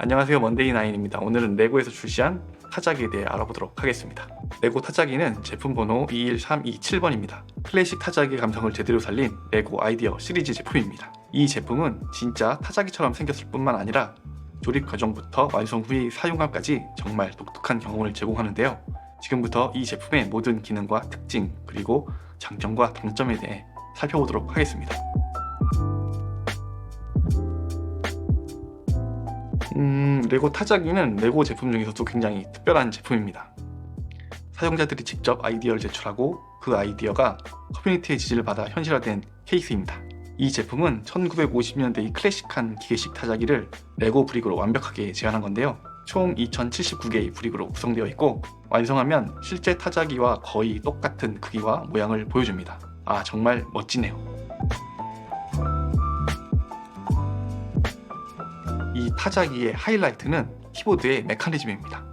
안녕하세요, 먼데이나인입니다. 오늘은 레고에서 출시한 타자기에 대해 알아보도록 하겠습니다. 레고 타자기는 제품 번호 21327번입니다. 클래식 타자기의 감성을 제대로 살린 레고 아이디어 시리즈 제품입니다. 이 제품은 진짜 타자기처럼 생겼을 뿐만 아니라 조립 과정부터 완성 후의 사용감까지 정말 독특한 경험을 제공하는데요. 지금부터 이 제품의 모든 기능과 특징, 그리고 장점과 단점에 대해 살펴보도록 하겠습니다. 레고 타자기는 레고 제품 중에서도 굉장히 특별한 제품입니다. 사용자들이 직접 아이디어를 제출하고 그 아이디어가 커뮤니티의 지지를 받아 현실화된 케이스입니다. 이 제품은 1950년대의 클래식한 기계식 타자기를 레고 브릭으로 완벽하게 재현한 건데요. 총 2079개의 브릭으로 구성되어 있고 완성하면 실제 타자기와 거의 똑같은 크기와 모양을 보여줍니다. 정말 멋지네요. 이 타자기의 하이라이트는 키보드의 메커니즘입니다.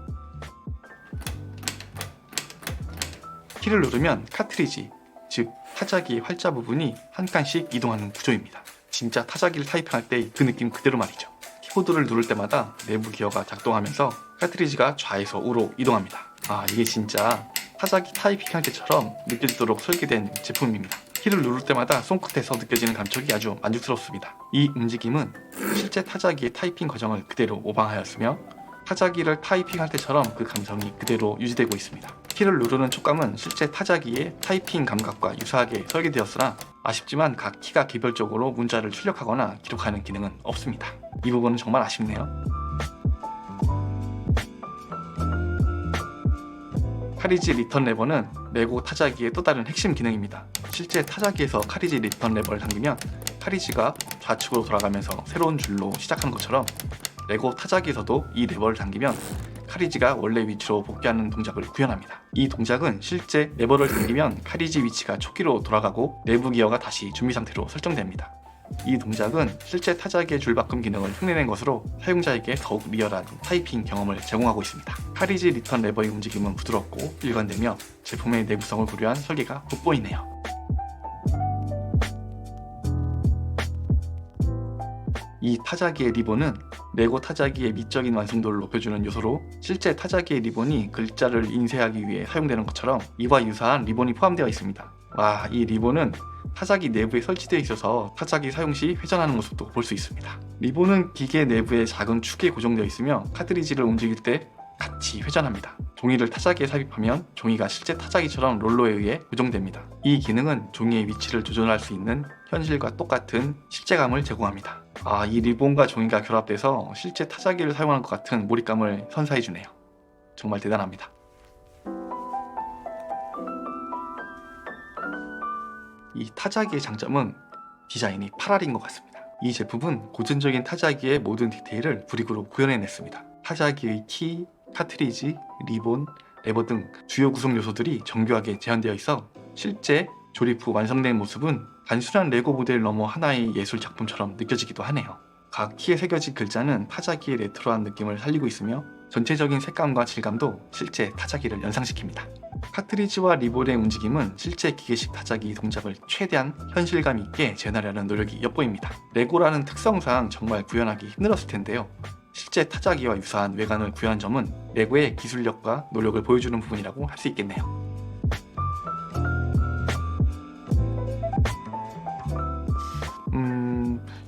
키를 누르면 카트리지, 즉 타자기의 활자 부분이 한 칸씩 이동하는 구조입니다. 진짜 타자기를 타이핑할 때 그 느낌 그대로 말이죠. 키보드를 누를 때마다 내부 기어가 작동하면서 카트리지가 좌에서 우로 이동합니다. 이게 진짜 타자기 타이핑할 때처럼 느껴지도록 설계된 제품입니다. 키를 누를 때마다 손끝에서 느껴지는 감촉이 아주 만족스럽습니다. 이 움직임은 실제 타자기의 타이핑 과정을 그대로 모방하였으며 타자기를 타이핑할 때처럼 그 감성이 그대로 유지되고 있습니다. 키를 누르는 촉감은 실제 타자기의 타이핑 감각과 유사하게 설계되었으나 아쉽지만 각 키가 개별적으로 문자를 출력하거나 기록하는 기능은 없습니다. 이 부분은 정말 아쉽네요. 카리지 리턴 레버는 레고 타자기의 또 다른 핵심 기능입니다. 실제 타자기에서 카리지 리턴 레버를 당기면 카리지가 좌측으로 돌아가면서 새로운 줄로 시작하는 것처럼 레고 타자기에서도 이 레버를 당기면 카리지가 원래 위치로 복귀하는 동작을 구현합니다. 이 동작은 실제 레버를 당기면 카리지 위치가 초기로 돌아가고 내부 기어가 다시 준비 상태로 설정됩니다. 이 동작은 실제 타자기의 줄바꿈 기능을 흉내낸 것으로 사용자에게 더욱 리얼한 타이핑 경험을 제공하고 있습니다. 카리지 리턴 레버의 움직임은 부드럽고 일관되며 제품의 내구성을 고려한 설계가 돋보이네요. 이 타자기의 리본은 레고 타자기의 미적인 완성도를 높여주는 요소로 실제 타자기의 리본이 글자를 인쇄하기 위해 사용되는 것처럼 이와 유사한 리본이 포함되어 있습니다. 이 리본은 타자기 내부에 설치되어 있어서 타자기 사용 시 회전하는 모습도 볼 수 있습니다. 리본은 기계 내부에 작은 축에 고정되어 있으며 카트리지를 움직일 때 같이 회전합니다. 종이를 타자기에 삽입하면 종이가 실제 타자기처럼 롤러에 의해 고정됩니다. 이 기능은 종이의 위치를 조절할 수 있는 현실과 똑같은 실제감을 제공합니다. 이 리본과 종이가 결합돼서 실제 타자기를 사용하는 것 같은 몰입감을 선사해주네요. 정말 대단합니다. 이 타자기의 장점은 디자인이 파라리인 것 같습니다. 이 제품은 고전적인 타자기의 모든 디테일을 브릭으로 구현해냈습니다. 타자기의 키, 카트리지, 리본, 레버 등 주요 구성 요소들이 정교하게 재현되어 있어 실제 조립 후 완성된 모습은 단순한 레고 모델 넘어 하나의 예술 작품처럼 느껴지기도 하네요. 각 키에 새겨진 글자는 타자기의 레트로한 느낌을 살리고 있으며 전체적인 색감과 질감도 실제 타자기를 연상시킵니다. 카트리지와 리본의 움직임은 실제 기계식 타자기 동작을 최대한 현실감 있게 재현하려는 노력이 엿보입니다. 레고라는 특성상 정말 구현하기 힘들었을 텐데요. 실제 타자기와 유사한 외관을 구현한 점은 레고의 기술력과 노력을 보여주는 부분이라고 할 수 있겠네요.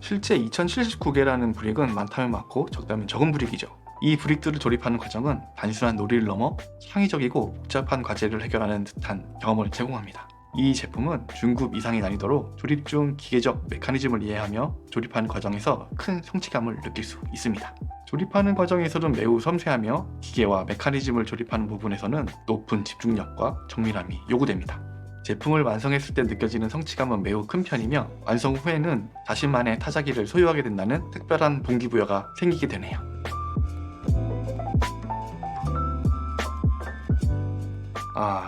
실제 2079개라는 브릭은 많다면 많고 적다면 적은 브릭이죠. 이 브릭들을 조립하는 과정은 단순한 놀이를 넘어 창의적이고 복잡한 과제를 해결하는 듯한 경험을 제공합니다. 이 제품은 중급 이상의 난이도로 조립 중 기계적 메커니즘을 이해하며 조립하는 과정에서 큰 성취감을 느낄 수 있습니다. 조립하는 과정에서는 매우 섬세하며 기계와 메커니즘을 조립하는 부분에서는 높은 집중력과 정밀함이 요구됩니다. 제품을 완성했을 때 느껴지는 성취감은 매우 큰 편이며 완성 후에는 자신만의 타자기를 소유하게 된다는 특별한 동기부여가 생기게 되네요.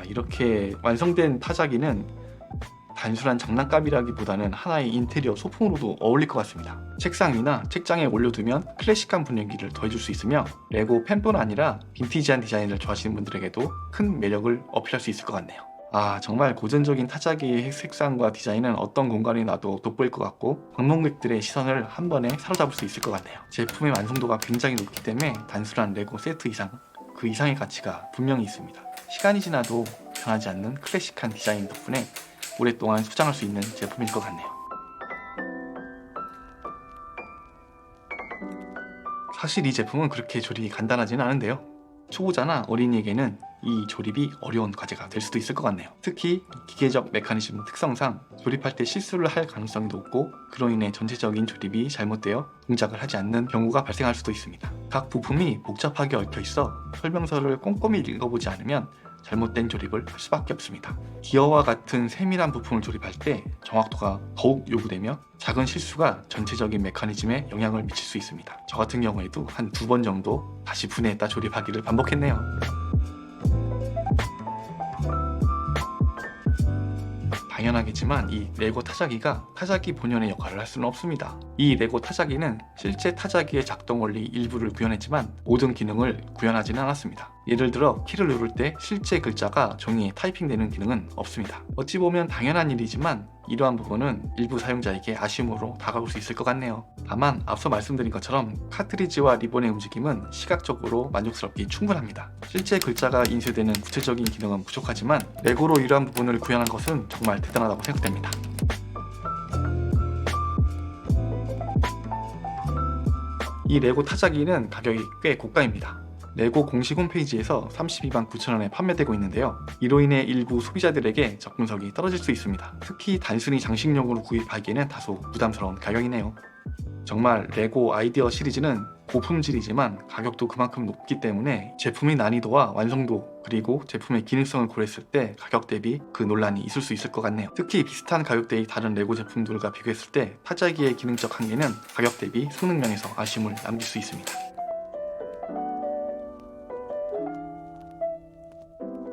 이렇게 완성된 타자기는 단순한 장난감이라기보다는 하나의 인테리어 소품으로도 어울릴 것 같습니다. 책상 위나 책장에 올려두면 클래식한 분위기를 더해줄 수 있으며 레고 팬뿐 아니라 빈티지한 디자인을 좋아하시는 분들에게도 큰 매력을 어필할 수 있을 것 같네요. 정말 고전적인 타자기의 색상과 디자인은 어떤 공간에 놔도 돋보일 것 같고 방문객들의 시선을 한 번에 사로잡을 수 있을 것 같네요. 제품의 완성도가 굉장히 높기 때문에 단순한 레고 세트 이상, 그 이상의 가치가 분명히 있습니다. 시간이 지나도 변하지 않는 클래식한 디자인 덕분에 오랫동안 소장할 수 있는 제품일 것 같네요. 사실 이 제품은 그렇게 조립이 간단하지는 않은데요. 초보자나 어린이에게는 이 조립이 어려운 과제가 될 수도 있을 것 같네요. 특히 기계적 메커니즘 특성상 조립할 때 실수를 할 가능성이 높고 그로 인해 전체적인 조립이 잘못되어 동작을 하지 않는 경우가 발생할 수도 있습니다. 각 부품이 복잡하게 얽혀 있어 설명서를 꼼꼼히 읽어보지 않으면 잘못된 조립을 할 수밖에 없습니다. 기어와 같은 세밀한 부품을 조립할 때 정확도가 더욱 요구되며 작은 실수가 전체적인 메커니즘에 영향을 미칠 수 있습니다. 저 같은 경우에도 한 2번 정도 다시 분해했다 조립하기를 반복했네요. 당연하겠지만 이 레고 타자기가 타자기 본연의 역할을 할 수는 없습니다. 이 레고 타자기는 실제 타자기의 작동 원리 일부를 구현했지만 모든 기능을 구현하지는 않았습니다. 예를 들어 키를 누를 때 실제 글자가 종이에 타이핑되는 기능은 없습니다. 어찌 보면 당연한 일이지만 이러한 부분은 일부 사용자에게 아쉬움으로 다가올 수 있을 것 같네요. 다만 앞서 말씀드린 것처럼 카트리지와 리본의 움직임은 시각적으로 만족스럽기 충분합니다. 실제 글자가 인쇄되는 구체적인 기능은 부족하지만 레고로 이러한 부분을 구현한 것은 정말 대단하다고 생각됩니다. 이 레고 타자기는 가격이 꽤 고가입니다. 레고 공식 홈페이지에서 32만 9천원에 판매되고 있는데요. 이로 인해 일부 소비자들에게 접근성이 떨어질 수 있습니다. 특히 단순히 장식용으로 구입하기에는 다소 부담스러운 가격이네요. 정말 레고 아이디어 시리즈는 고품질이지만 가격도 그만큼 높기 때문에 제품의 난이도와 완성도 그리고 제품의 기능성을 고려했을 때 가격 대비 그 논란이 있을 수 있을 것 같네요. 특히 비슷한 가격대의 다른 레고 제품들과 비교했을 때 타자기의 기능적 한계는 가격 대비 성능면에서 아쉬움을 남길 수 있습니다.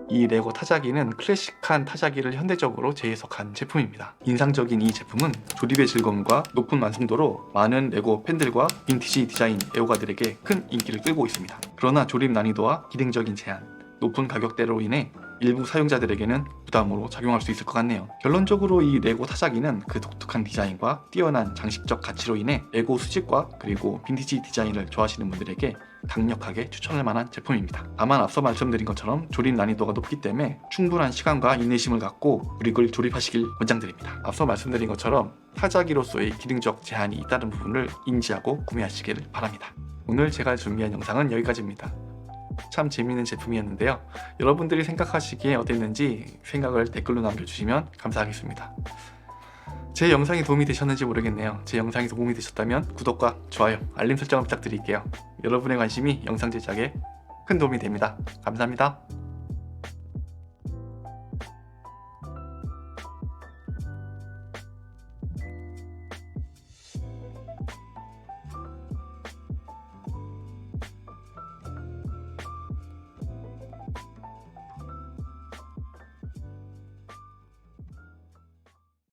이 레고 타자기는 클래식한 타자기를 현대적으로 재해석한 제품입니다. 인상적인 이 제품은 조립의 즐거움과 높은 완성도로 많은 레고 팬들과 빈티지 디자인 애호가들에게 큰 인기를 끌고 있습니다. 그러나 조립 난이도와 기능적인 제한, 높은 가격대로 인해 일부 사용자들에게는 부담으로 작용할 수 있을 것 같네요. 결론적으로 이 레고 타자기는 그 독특한 디자인과 뛰어난 장식적 가치로 인해 레고 수집과 그리고 빈티지 디자인을 좋아하시는 분들에게 강력하게 추천할 만한 제품입니다. 다만 앞서 말씀드린 것처럼 조립 난이도가 높기 때문에 충분한 시간과 인내심을 갖고 브릭을 조립하시길 권장드립니다. 앞서 말씀드린 것처럼 타자기로서의 기능적 제한이 있다는 부분을 인지하고 구매하시길 바랍니다. 오늘 제가 준비한 영상은 여기까지입니다. 참 재미있는 제품이었는데요. 여러분들이 생각하시기에 어땠는지 생각을 댓글로 남겨주시면 감사하겠습니다. 제 영상이 도움이 되셨는지 모르겠네요. 제 영상이 도움이 되셨다면 구독과 좋아요, 알림 설정을 부탁드릴게요. 여러분의 관심이 영상 제작에 큰 도움이 됩니다. 감사합니다.